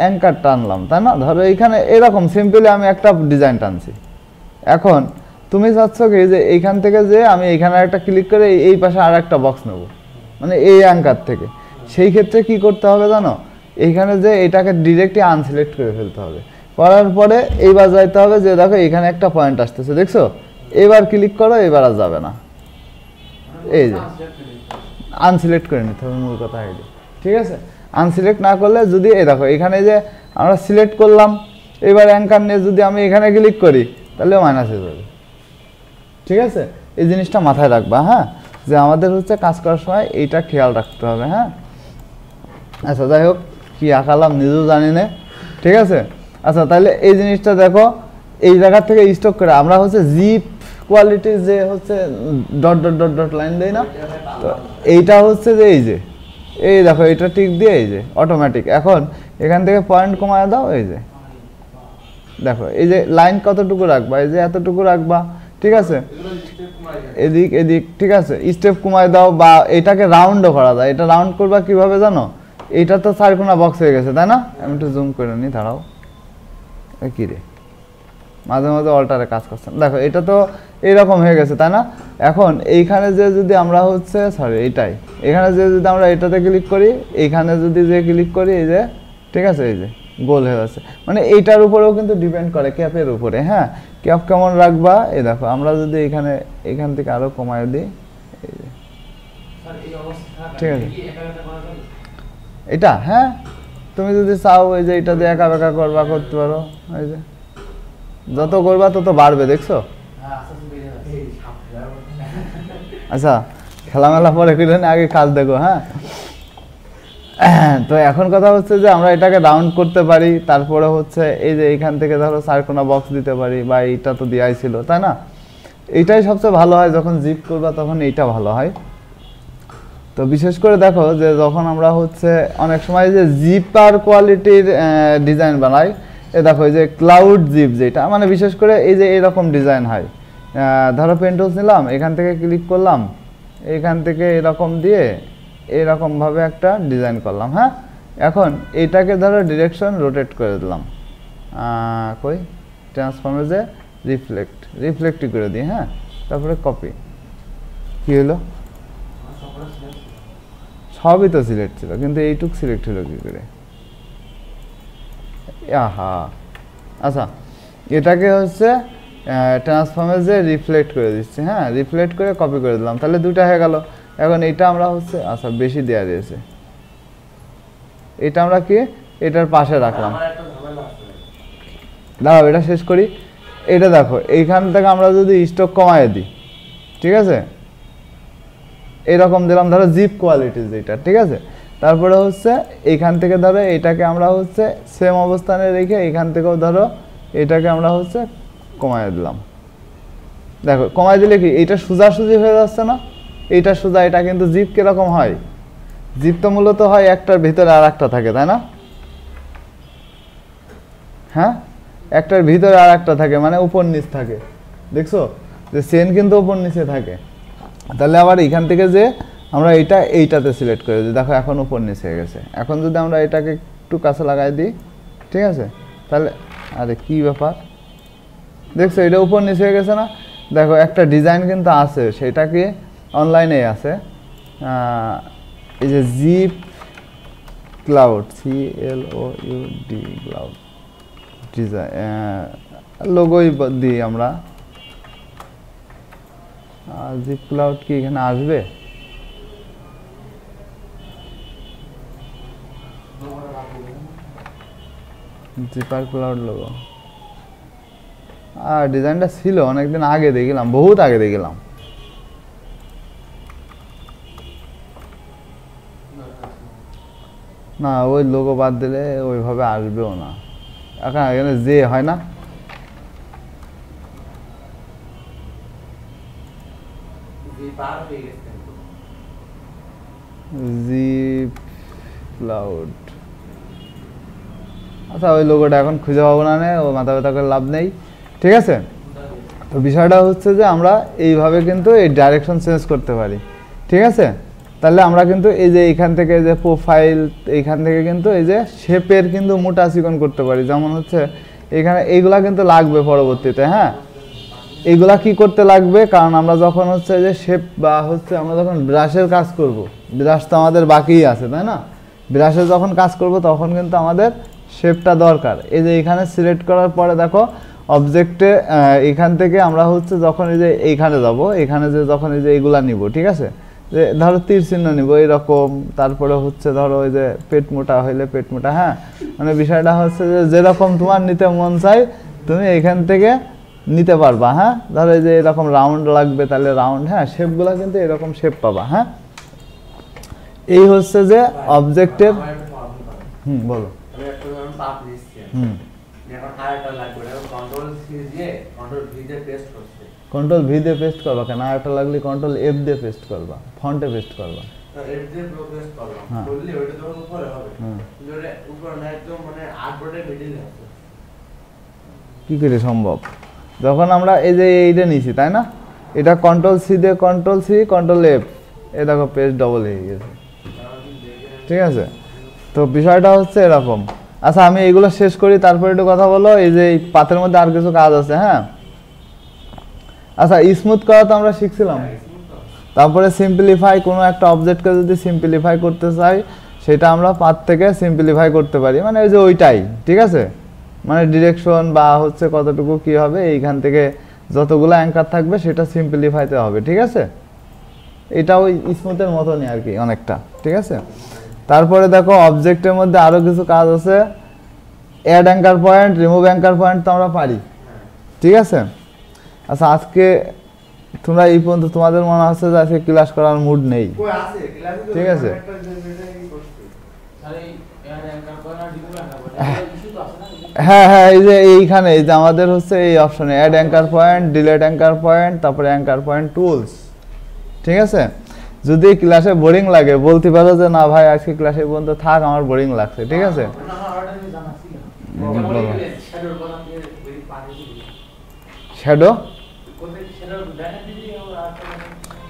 অ্যাঙ্কার টানলাম, তাই না? ধরো এইখানে এরকম সিম্পলি আমি একটা ডিজাইন টানছি। এখন তুমি চাচ্ছ কি যে এইখান থেকে যে আমি এইখানে একটা ক্লিক করে এই পাশে আর একটা বক্স নেব, মানে এই অ্যাঙ্কার থেকে। সেই ক্ষেত্রে কি করতে হবে জানো, এইখানে যে এটাকে ডিরেক্টলি আনসিলেক্ট করে ফেলতে হবে। করার পরে এইবার যাইতে হবে যে দেখো এখানে একটা পয়েন্ট আসতেছে, দেখছো? এবার ক্লিক করো, এবার আর যাবে না, এই যে আনসিলেক্ট করে নিতে হবে, মূল কথা আইডি, ঠিক আছে? আনসিলেক্ট না করলে যদি এই দেখো এখানে যে আমরা সিলেক্ট করলাম, এবার অ্যাঙ্কার নিয়ে যদি আমি এখানে ক্লিক করি তাহলে মাইনাস হয়ে যাবে, ঠিক আছে? এই জিনিসটা মাথায় রাখবা, হ্যাঁ, যে আমাদের হচ্ছে কাজ করার সময় এইটা খেয়াল রাখতে হবে, হ্যাঁ। আচ্ছা যাই হোক, কি আঁকালাম নিজেও জানি না, ঠিক আছে? আচ্ছা তাহলে এই জিনিসটা দেখো, এই জায়গা থেকে স্টক করে আমরা হচ্ছে জিপ কোয়ালিটির যে হচ্ছে dot dot dot dot line দেই না, তো এইটা হচ্ছে যে এই যে এই দেখো এটা টিক দিয়ে এই যে অটোমেটিক। এখন এখান থেকে পয়েন্ট কমায় দাও, এই যে দেখো এই যে লাইন কতটুকু রাখবা, এই যে এতটুকু রাখবা, ঠিক আছে? এদিক এদিক, ঠিক আছে? স্টেপ কমায় দাও, বা এটাকে রাউন্ডও করা যায়। এটা রাউন্ড করবা কিভাবে জানো, এইটা তো চারকোনা বক্স হয়ে গেছে, তাই না? আমি একটু জুম করে নিই, দাঁড়াও, কি রে মাঝে মাঝে অল্টারে কাজ করছেন, দেখো এটা তো এইরকম হয়ে গেছে, তাই না? এখন এইখানে যে যদি আমরা হচ্ছে সরি এইটাই, এখানে যে যদি আমরা এটাতে ক্লিক করি, এইখানে যদি যে ক্লিক করি, এই যে ঠিক আছে, এই যে গোল হয়ে যাচ্ছে। মানে এইটার উপরেও কিন্তু ডিপেন্ড করে ক্যাপের উপরে, হ্যাঁ, ক্যাপ কেমন রাখবা। এই দেখো আমরা যদি এখান থেকে আরো কমায় দিই, এই যে ঠিক আছে, এটা হ্যাঁ তুমি যদি চাও এই যে এটা দিয়ে একা বেকা করবা, করতে পারো। এই যে যত করবা তত বাড়বে, দেখছো? আচ্ছা খেলামেলা পরে কিনে আগে কাজ দেখো, হ্যাঁ। তো এখন কথা হচ্ছে যে আমরা এটাকে রাউন্ড করতে পারি, তারপরে হচ্ছে এই যে এইখান থেকে ধরো চারকোনা বক্স দিতে পারি, বা এইটা তো দেওয়াই ছিল, তাই না? এইটাই সবচেয়ে ভালো হয়, যখন জিপ করবা তখন এইটা ভালো হয়। তো বিশেষ করে দেখো যে যখন আমরা হচ্ছে অনেক সময় যে জিপার কোয়ালিটির ডিজাইন বানাই, এ দেখো এই যে ক্লাউড জিপ, যেটা মানে বিশেষ করে এই যে এরকম ডিজাইন হয়। ধরো পেন্টুলস নিলাম, এখান থেকে ক্লিক করলাম, এখান থেকে এরকম দিয়ে এরকমভাবে একটা ডিজাইন করলাম, হ্যাঁ। এখন এইটাকে ধরো ডিরেকশন রোটেট করে দিলাম, কই ট্রান্সফর্মে যে রিফ্লেক্টই করে দিই, হ্যাঁ। তারপরে কপি, কি হলো? সবই তো সিলেক্ট ছিল, কিন্তু এইটুক সিলেক্ট হলো কি করে? আহা, আচ্ছা এটাকে হচ্ছে ট্রান্সফর্মে যে রিফ্লেক্ট করে দিচ্ছি, হ্যাঁ, রিফ্লেক্ট করে কপি করে দিলাম, তাহলে দুটা হয়ে গেল। এখন এটা আমরা হচ্ছে আচ্ছা বেশি দেওয়া দিয়েছে, এটা আমরা কি এটার পাশে রাখলাম। দাঁড়াও এটা শেষ করি। এটা দেখো এইখান থেকে আমরা যদি স্টক কমায় দিই, ঠিক আছে, এরকম দিলাম ধরো জিপ কোয়ালিটি যেটা, ঠিক আছে। তারপরে হচ্ছে এইখান থেকে ধরো এটাকে আমরা হচ্ছে সেম অবস্থানে রেখে এইখান থেকেও ধরো এটাকে আমরা হচ্ছে কমায় দিলাম। দেখো কমায় দিলে কি এটা সোজাসুজি হয়ে যাচ্ছে না? এইটা সোজা, এটা কিন্তু জিপ কিরকম হয়? জিপ তো মূলত হয় একটার ভিতরে আর একটা থাকে, তাই না? হ্যাঁ, একটার ভিতরে আর একটা থাকে, মানে উপর নিচ থাকে, দেখছো যে চেন কিন্তু উপর নিচে থাকে। তাহলে আবার এখান থেকে যে আমরা এইটাতে সিলেক্ট করে দিই, দেখো এখন উপর নিচে হয়ে গেছে। এখন যদি আমরা এটাকে একটু কাছে লাগাই দিই, ঠিক আছে, তাহলে আরে কি ব্যাপার, দেখছো এটা উপর নিচে হয়ে গেছে না? দেখো একটা ডিজাইন কিন্তু আছে, সেটা কি অনলাইনে আছে, এই যে zip cloud, CLOUD cloud design, লোগোই দিই আমরা। জিপ ক্লাউড কি এখানে আসবে? জিপার ক্লাউড লোগো, আর ডিজাইনটা ছিল অনেকদিন আগে দেখলাম, বহুত আগে দেখলাম। না ওই লোগো বাদ দিলে ওইভাবে আসবেও না। এখন এখানে যে হয় না, জি ক্লাউড। আচ্ছা ওই লোগোটা এখন খুঁজে পাবো না, ও মাথা ব্যথা করে লাভ নেই, ঠিক আছে। তো বিষয়টা হচ্ছে যে আমরা এইভাবে কিন্তু এই ডাইরেকশন চেঞ্জ করতে পারি, ঠিক আছে। তাহলে আমরা কিন্তু এই যে এইখান থেকে যে প্রোফাইল, এইখান থেকে কিন্তু এই যে শেপের কিন্তু মোটা চিকন করতে পারি। যেমন হচ্ছে এখানে এইগুলা কিন্তু লাগবে পরবর্তীতে, হ্যাঁ এইগুলা কি করতে লাগবে, কারণ আমরা যখন হচ্ছে যে শেপ বা হচ্ছে আমরা যখন ব্রাশের কাজ করব, ব্রাশ তো আমাদের বাকিই আছে তাই না, ব্রাশের যখন কাজ করব তখন কিন্তু আমাদের শেপটা দরকার। এই যে এখানে সিলেক্ট করার পরে দেখো অবজেক্টে এখান থেকে আমরা হচ্ছে যখন এই যে এইখানে যাব, এখানে যে যখন এই যে এইগুলা নিব, ঠিক আছে, যে ধরো তীর চিহ্ন নিব এরকম, তারপরে হচ্ছে ধরো ওই যে পেট মোটা হইলে পেট মোটা, হ্যাঁ মানে বিষয়টা হচ্ছে যে যেরকম তোমার নিতে মন চাই তুমি এখান থেকে নিতে পারবা। হ্যাঁ ধরো এই যে এরকম রাউন্ড লাগবে তাহলে রাউন্ড, হ্যাঁ শেপগুলো কিন্তু এরকম শেপ পাবা। হ্যাঁ এই হচ্ছে যে অবজেক্টের, বলো। কন্ট্রোল ভি দিয়ে পেস্ট করবা কেন, আরেকটা লাগলে কন্ট্রোল এফ দিয়ে পেস্ট করবা, ফন্টে পেস্ট করবা। কি করে সম্ভব, যখন আমরা এই যে এইটা নিছি তাই না, এটা কন্ট্রোল সি দিয়ে কন্ট্রোল সি কন্ট্রোল এফ, এই দেখো পেস্ট ডবল হয়ে গেছে, ঠিক আছে। তো বিষয়টা হচ্ছে এরকম। আচ্ছা আমি এইগুলো শেষ করি, তারপরে একটু কথা বলো। এই যে এই পাতের মধ্যে আর কিছু কাজ আছে, হ্যাঁ আচ্ছা স্মুথ করা তো আমরা শিখছিলাম। তারপরে সিম্পলিফাই, কোনো একটা অবজেক্টকে যদি সিম্পলিফাই করতে চাই সেটা আমরা পাত থেকে সিম্পলিফাই করতে পারি, মানে ওই যে ওইটাই, ঠিক আছে, মানে ডিরেকশন বা হচ্ছে কতটুকু কি হবে এইখান থেকে যতগুলো অ্যাঙ্কার থাকবে সেটা সিম্পলিফাইতে হবে, ঠিক আছে। এটা ওই স্মুথের মতনই আর কি অনেকটা, ঠিক আছে। তারপরে দেখো অবজেক্টের মধ্যে আরো কিছু কাজ আছে, add anchor point, remove anchor point তো আমরা পারি, ঠিক আছে। আচ্ছা আজকে তোমরা এই পর্যন্ত তোমাদের মনে হচ্ছে যে আজকে ক্লাস করার মুড নেই, ঠিক আছে। হ্যাঁ হ্যাঁ এই যে এইখানে এই যে আমাদের হচ্ছে এই অপশনে add anchor point, delete anchor point, তারপরে অ্যাঙ্কার পয়েন্ট টুলস, ঠিক আছে। যদি ক্লাসে বোরিং লাগে বলতে পারো যে না ভাই আজকে ক্লাসে পর্যন্ত থাক, আমার বোরিং লাগছে, ঠিক আছে। শ্যাডো,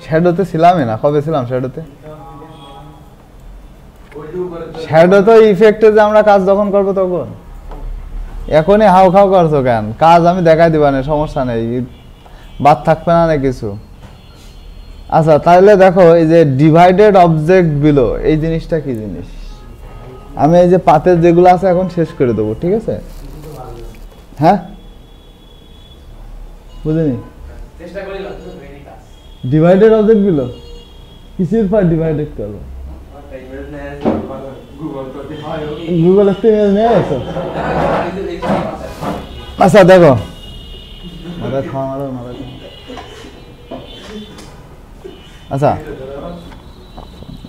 শ্যাডোতে ছিলামই না, কবে ছিলাম শ্যাডোতে? শ্যাডো তো ইফেক্টে যে আমরা কাজ যখন করবো তখন, এখনই হাউ খাও করছো কেন, কাজ আমি দেখাই দিবা না, সমস্যা নেই, বাদ থাকবে না না কিছু। আচ্ছা তাহলে দেখো এই যে ডিভাইডেড অবজেক্ট বিলো, এই জিনিসটা কি জিনিস, আমি এই যে পাতের যেগুলো আছে এখন শেষ করে দেবো, ঠিক আছে। হ্যাঁ বুঝিনি, ডিভাইডেড অবজেক্ট বিলো কিসের পর ডিভাইডেড করবো, গুগল থেকে নিয়ে আসো। আচ্ছা দেখো আচ্ছা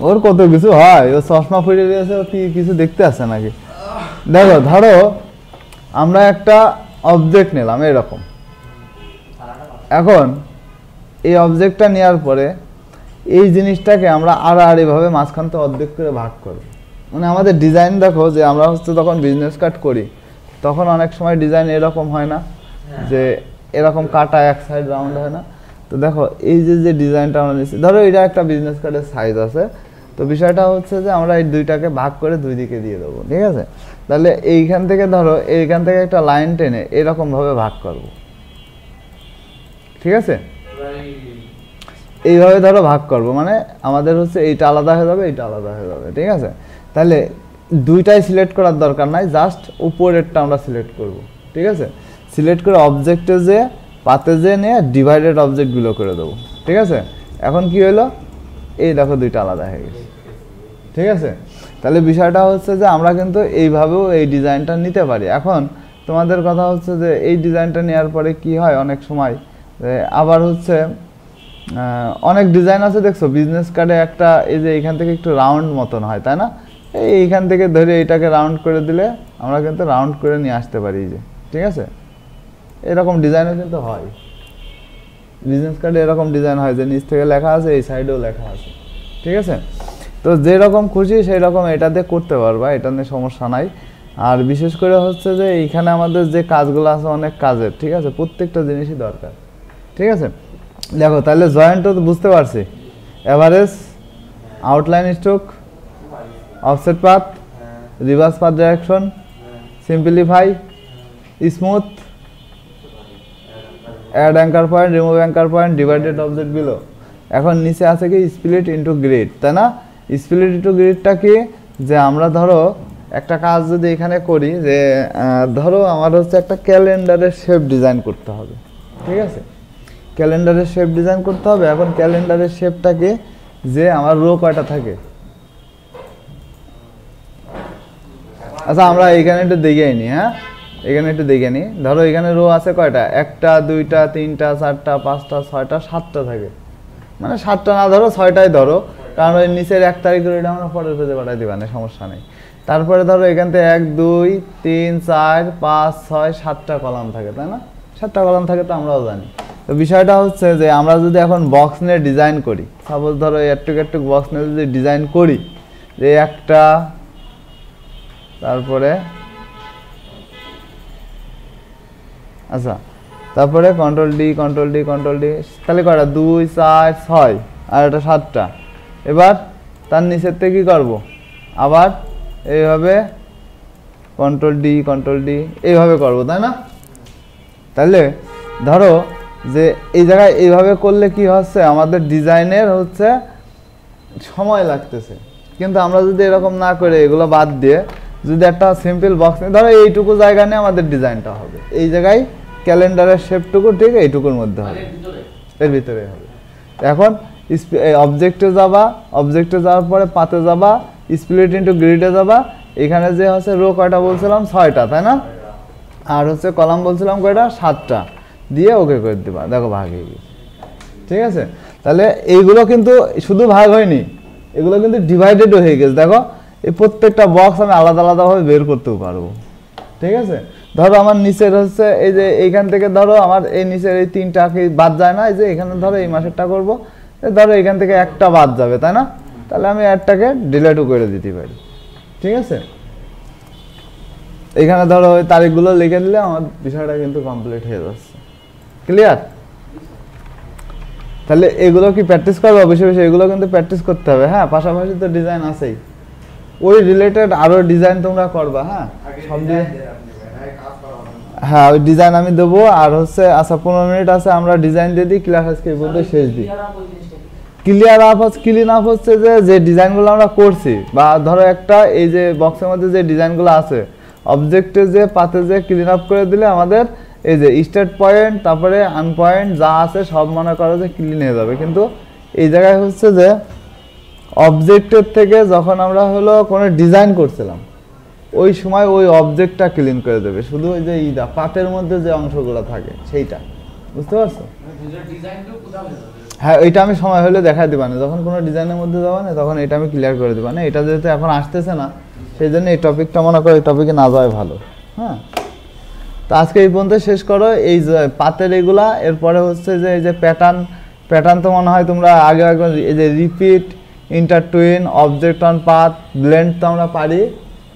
ওর কত কিছু হয়, ও চশমা পরে রয়েছে, ও কি কিছু দেখতে আসছে নাকি। দেখো ধরো আমরা একটা অবজেক্ট নিলাম এরকম, এখন এই অবজেক্টটা নেওয়ার পরে এই জিনিসটাকে আমরা আড়াআড়িভাবে মাঝখান থেকে অর্ধেক করে ভাগ করব। মানে আমাদের ডিজাইন দেখো যে আমরা হচ্ছে তখন বিজনেস কার্ড করি তখন অনেক সময় ডিজাইন এরকম হয় না, যে এরকম কাটা এক সাইড রাউন্ড হয় না। তো দেখো এই যে যে ডিজাইনটা আমরা নিচ্ছি, ধরো এটা একটা বিজনেস কার্ডের সাইজ আছে, তো বিষয়টা হচ্ছে যে আমরা এই দুইটাকে ভাগ করে দুই দিকে দিয়ে দেবো, ঠিক আছে। তাহলে এইখান থেকে ধরো এইখান থেকে একটা লাইন টেনে এরকমভাবে ভাগ করব, ঠিক আছে। এইভাবে ধরো ভাগ করব, মানে আমাদের হচ্ছে এইটা আলাদা হয়ে যাবে, এইটা আলাদা হয়ে যাবে, ঠিক আছে। তাহলে দুইটাই সিলেক্ট করার দরকার নাই, জাস্ট উপরেরটা আমরা সিলেক্ট করব, ঠিক আছে। সিলেক্ট করে অবজেক্টে যে পাতে যে নিয়ে ডিভাইডেড অবজেক্টগুলো করে দেবো, ঠিক আছে। এখন কি হলো, এই দেখো দুইটা আলাদা হয়ে গেছে, ঠিক আছে। তাহলে বিষয়টা হচ্ছে যে আমরা কিন্তু এইভাবেও এই ডিজাইনটা নিতে পারি। এখন তোমাদের কথা হচ্ছে যে এই ডিজাইনটা নেওয়ার পরে কি হয়, অনেক সময় আবার হচ্ছে অনেক ডিজাইন আছে দেখছো বিজনেস কার্ডে একটা এই যে এখান থেকে একটু রাউন্ড মতন হয় তাই না, এইখান থেকে ধরে এইটাকে রাউন্ড করে দিলে আমরা কিন্তু রাউন্ড করে নিয়ে আসতে পারি, যে ঠিক আছে। এরকম ডিজাইনও কিন্তু হয়, বিজনেস কার্ডে এরকম ডিজাইন হয় যে নিচ থেকে লেখা আছে, এই সাইডেও লেখা আছে, ঠিক আছে। তো যেরকম খুশি সেই রকম এটাতে করতে পারবা, এটা নিয়ে সমস্যা নাই। আর বিশেষ করে হচ্ছে যে এইখানে আমাদের যে কাজগুলো আছে অনেক কাজের, ঠিক আছে, প্রত্যেকটা জিনিসই দরকার, ঠিক আছে। দেখো তাহলে জয়েন্টও তো বুঝতে পারছি, average, outline stroke, offset path, reverse path direction, simplify, smooth, add anchor point, remove anchor point, divided object below. এখন নিচে আছে কি স্প্লিট ইনটু গ্রিড, তাই না? স্প্লিট ইনটু গ্রিডটা কি, যে আমরা ধরো একটা কাজ যদি এখানে করি, যে ধরো আমার হচ্ছে একটা ক্যালেন্ডারের শেপ ডিজাইন করতে হবে, ঠিক আছে, ক্যালেন্ডারের শেপ ডিজাইন করতে হবে। এখন ক্যালেন্ডারের শেপটাকে যে আমার রো কয়টা থাকে, আচ্ছা আমরা এখানে একটু দেখে নিই, হ্যাঁ এখানে একটু দেখে নিই। ধরো এখানে রো আছে কয়টা, 1টা 2টা 3টা 4টা 5টা 6টা 7টা থাকে, মানে 7টা না ধরো 6টাই ধরো, কারণ ওই নিচের 1 তারিখ করে এটা আমরা পরের পেজে পাঠাই দিবা না, সমস্যা নেই। তারপরে ধরো এখান থেকে 1 2 3 4 5 6 7টা কলাম থাকে, তাই না? 7টা কলাম থাকে তো আমরাও জানি। তো বিষয়টা হচ্ছে যে আমরা যদি এখন বক্স নিয়ে ডিজাইন করি, সাপোজ ধরো একটু বক্স নিয়ে যদি ডিজাইন করি, যে একটা, তারপরে আচ্ছা তারপরে control D control D control D, তাহলে কয়টা 2 4 6 আর এটা 7টা। এবার তার নিচের থেকে কী করবো, আবার এইভাবে কন্ট্রোল ডি এইভাবে করবো, তাই না? তাহলে ধরো যে এই জায়গায় এইভাবে করলে কি হচ্ছে, আমাদের ডিজাইনের হচ্ছে সময় লাগতেছে, কিন্তু আমরা যদি এরকম না করে এগুলো বাদ দিয়ে যদি একটা সিম্পল বক্স নিয়ে ধরো এইটুকু জায়গা নিয়ে আমাদের ডিজাইনটা হবে, এই জায়গায় ক্যালেন্ডারের শেপটুকু ঠিক এইটুকুর মধ্যে হবে, এর ভিতরে হবে। এখন অবজেক্টে যাবা, অবজেক্টে যাওয়ার পরে পাতে যাবা, স্প্লিট ইনটু গ্রিডে যাবা, এখানে যে হচ্ছে রো কয়টা বলছিলাম 6টা, তাই না? আর হচ্ছে কলাম বলছিলাম কয়টা 7টা, দিয়ে ওকে করে দিবা, দেখো ভাগ হয়ে গেছে, ঠিক আছে। তাহলে এইগুলো কিন্তু শুধু ভাগ হয়নি, এগুলো কিন্তু ডিভাইডেডও হয়ে গেছে, দেখো এই প্রত্যেকটা বক্স আমি আলাদা আলাদাভাবে বের করতেও পারবো, ঠিক আছে। ধরো আমার নিচের হচ্ছে এই যে এইখান থেকে ধরো আমার এই নিচের এই 3টা কি বাদ যায় না, এই যে এখানে ধরো এই মাসেরটা করবো, ধরো এখান থেকে একটা বাদ যাবে, তাই না? তাহলে আমি একটাকে ডিলেটও করে দিতে পারি, ঠিক আছে। এখানে ধরো ওই তারিখগুলো লিখে দিলে আমার বিষয়টা কিন্তু কমপ্লিট হয়ে যাচ্ছে, ক্লিয়ার? তাহলে এগুলো কি প্র্যাকটিস করবো বেশি বেশি, এগুলো কিন্তু প্র্যাকটিস করতে হবে, হ্যাঁ। পাশাপাশি তো ডিজাইন আছেই, ওই রিলেটেড আরো ডিজাইন তোমরা করবা, হ্যাঁ সব ডিজাইন, হ্যাঁ ওই ডিজাইন আমি দেবো। আর হচ্ছে আচ্ছা 15 মিনিট আছে, আমরা ডিজাইন দিয়ে দিই, ক্লাস আজকে এই পর্যন্ত শেষ দিই। ক্লিয়ার আপ হচ্ছে, ক্লিন আপ হচ্ছে যে ডিজাইনগুলো আমরা করছি, বা ধরো একটা এই যে বক্সের মধ্যে যে ডিজাইনগুলো আছে, অবজেক্টে যে পাতে যে ক্লিন আপ করে দিলে আমাদের এই যে স্টার্ট পয়েন্ট তারপরে আন পয়েন্ট যা আছে সব মনে করো যে ক্লিন হয়ে যাবে। কিন্তু এই জায়গায় হচ্ছে যে অবজেক্টের থেকে যখন আমরা হলো কোনো ডিজাইন করছিলাম ওই সময় ওই অবজেক্টটা ক্লিন করে দেবে, শুধু ওই যে ইদা পাতের মধ্যে যে অংশগুলো থাকে সেইটা, বুঝতে পারছো? হ্যাঁ এটা আমি সময় হলে দেখাই দিবা না, যখন কোনো ডিজাইনের মধ্যে যাবো না তখন এটা আমি ক্লিয়ার করে দিবা না। এটা যেহেতু এখন আসতেছে না সেই জন্য এই টপিকটা মনে করো এই টপিকে না যাওয়াই ভালো, হ্যাঁ। তো আজকে এই পর্যন্ত শেষ করো এই যে পাতের এগুলা। এরপরে হচ্ছে যে এই যে প্যাটার্ন তো মনে হয় তোমরা আগে এই যে repeat, intertwine, object on path, blend তো আমরা পারি,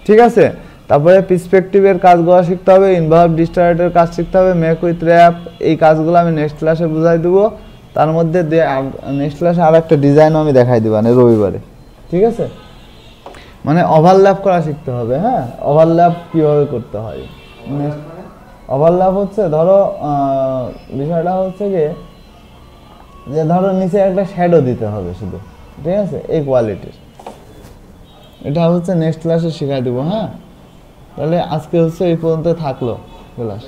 ঠিক আছে। তারপরে পার্সপেক্টিভের কাজগুলো শিখতে হবে, ইনভলভ ডিস্ট্রাক্টের কাজ শিখতে হবে, মেক উইথ র্যাপ, এই কাজগুলো আমি নেক্সট ক্লাসে বুঝাই দেবো। তার মধ্যে নেক্সট ক্লাসে আর একটা ডিজাইনও আমি দেখাই দেবো না রবিবারে, ঠিক আছে। মানে ওভারল্যাপ করা শিখতে হবে, হ্যাঁ ওভারল্যাপ কীভাবে করতে হয়। ওভারল্যাপ হচ্ছে ধরো বিষয়টা হচ্ছে কি যে ধরো নিচে একটা শ্যাডো দিতে হবে শুধু, ঠিক আছে, এই কোয়ালিটির। এটা হচ্ছে নেক্সট ক্লাসে শেখাই দেবো, হ্যাঁ। তাহলে আজকে হচ্ছে এই পর্যন্ত থাকলো ক্লাস।